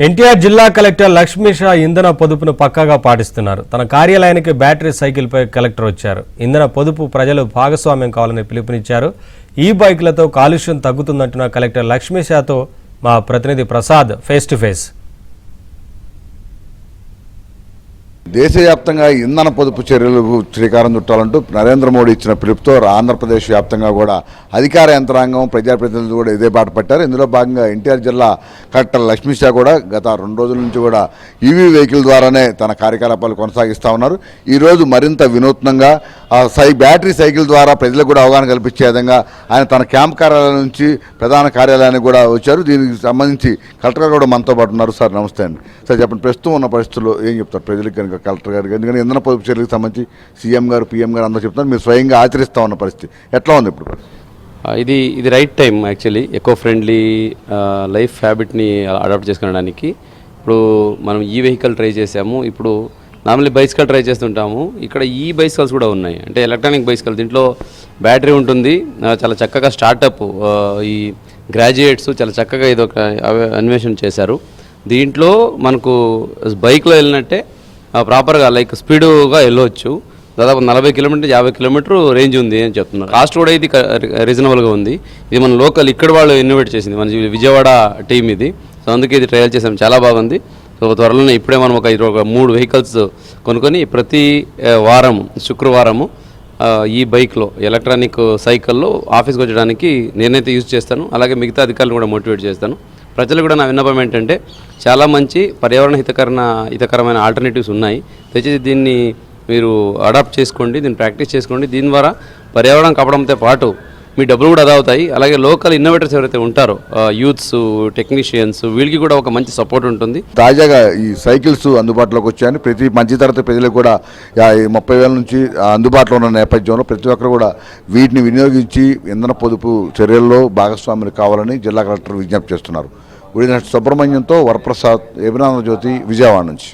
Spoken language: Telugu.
ఎన్టీఆర్ జిల్లా కలెక్టర్ లక్ష్మీషా ఇంధన పొదుపును పక్కాగా పాటిస్తున్నారు. తన కార్యాలయానికి బ్యాటరీ సైకిల్పై కలెక్టర్ వచ్చారు. ఇంధన పొదుపు ప్రజలు భాగస్వామ్యం కావాలని పిలుపునిచ్చారు. ఈ బైక్లతో కాలుష్యం తగ్గుతుందంటున్న కలెక్టర్ లక్ష్మీషాతో మా ప్రతినిధి ప్రసాద్ ఫేస్ టు ఫేస్. దేశవ్యాప్తంగా ఇంధన పొదుపు చర్యలకు శ్రీకారం చుట్టాలంటూ నరేంద్ర మోడీ ఇచ్చిన పిలుపుతో ఆంధ్రప్రదేశ్ వ్యాప్తంగా కూడా అధికార యంత్రాంగం ప్రజాప్రతినిధులు కూడా ఇదే బాట పట్టారు. ఇందులో భాగంగా ఎన్టీఆర్ జిల్లా కలెక్టర్ లక్ష్మీషా కూడా గత 2 రోజుల నుంచి కూడా ఈవీ వెహికల్ ద్వారానే తన కార్యకలాపాలు కొనసాగిస్తూ ఉన్నారు. ఈరోజు మరింత వినూత్నంగా బ్యాటరీ సైకిల్ ద్వారా ప్రజలకు కూడా అవగాహన కల్పించే విధంగా ఆయన తన క్యాంప్ కార్యాలయం నుంచి ప్రధాన కార్యాలయానికి కూడా వచ్చారు. దీనికి సంబంధించి కలెక్టర్ కూడా మనతో పాటు ఉన్నారు. సార్ నమస్తే అండి. సార్ చెప్పండి, ప్రస్తుతం ఉన్న పరిస్థితుల్లో ఏం చెప్తారు ప్రజలకు కనుక కలెక్టర్ గారు? ఎందుకంటే ఇంధన పొదుపు చర్యలకు సంబంధించి సీఎం గారు పీఎం గారు అందరూ చెప్తున్నారు, మీరు స్వయంగా ఆచరిస్తూ ఉన్న పరిస్థితి ఎట్లా ఉంది ఇప్పుడు? ఇది right time actually eco friendly life హ్యాబిట్ని అడాప్ట్ చేసుకోవడానికి. ఇప్పుడు మనం ఈ వెహికల్ ట్రై చేసాము. ఇప్పుడు నార్మల్లీ బైసికల్ ట్రై చేస్తుంటాము. ఇక్కడ ఈ బైసికల్స్ కూడా ఉన్నాయి, అంటే ఎలక్ట్రానిక్ బైసికల్. దీంట్లో బ్యాటరీ ఉంటుంది, చాలా చక్కగా స్టార్టప్ ఈ గ్రాడ్యుయేట్స్ చాలా చక్కగా ఇది ఒక అన్వేషణ చేశారు. దీంట్లో మనకు బైక్లో వెళ్ళినట్టే ప్రాపర్గా లైక్ స్పీడ్గా వెళ్ళవచ్చు. దాదాపు 40 కిలోమీటర్ 50 కిలోమీటర్ రేంజ్ ఉంది అని చెప్తున్నారు. కాస్ట్ కూడా ఇది రీజనబుల్గా ఉంది. ఇది మన లోకల్ ఇక్కడ వాళ్ళు ఇన్నోవేట్ చేసింది, మన విజయవాడ టీం ఇది. సో అందుకే ఇది ట్రయల్ చేసాం, చాలా బాగుంది. సో త్వరలోనే ఇప్పుడే మనం ఒక 3 వెహికల్స్ కొనుక్కొని ప్రతి వారము శుక్రవారము ఈ బైక్లో ఎలక్ట్రానిక్ సైకిల్లో ఆఫీస్కి వచ్చడానికి నేనైతే యూజ్ చేస్తాను. అలాగే మిగతా అధికారులు కూడా మోటివేట్ చేస్తాను. ప్రజలు కూడా నా విన్నపం ఏంటంటే చాలా మంచి పర్యావరణ హితకరమైన ఆల్టర్నేటివ్స్ ఉన్నాయి. దయచేసి దీన్ని మీరు అడాప్ట్ చేసుకోండి, దీన్ని ప్రాక్టీస్ చేసుకోండి. దీని ద్వారా పర్యావరణం కాపాడంతో పాటు మీ డబ్బులు కూడా అదా అవుతాయి. అలాగే లోకల్ ఇన్నోవేటర్స్ ఎవరైతే ఉంటారో యూత్స్, టెక్నీషియన్స్, వీళ్ళకి కూడా ఒక మంచి సపోర్ట్ ఉంటుంది. తాజాగా ఈ సైకిల్స్ అందుబాటులోకి వచ్చాయని ప్రతి మధ్యతరగతి ప్రజలకు కూడా 30,000 నుంచి అందుబాటులో ఉన్న నేపథ్యంలో ప్రతి ఒక్కరు కూడా వీటిని వినియోగించి ఇంధన పొదుపు చర్యల్లో భాగస్వాములు కావాలని జిల్లా కలెక్టర్ విజ్ఞప్తి చేస్తున్నారు. సుబ్రహ్మణ్యంతో వరప్రసాద్, ఏబినాంధ్రజ్యోతి, విజయవాడ నుంచి.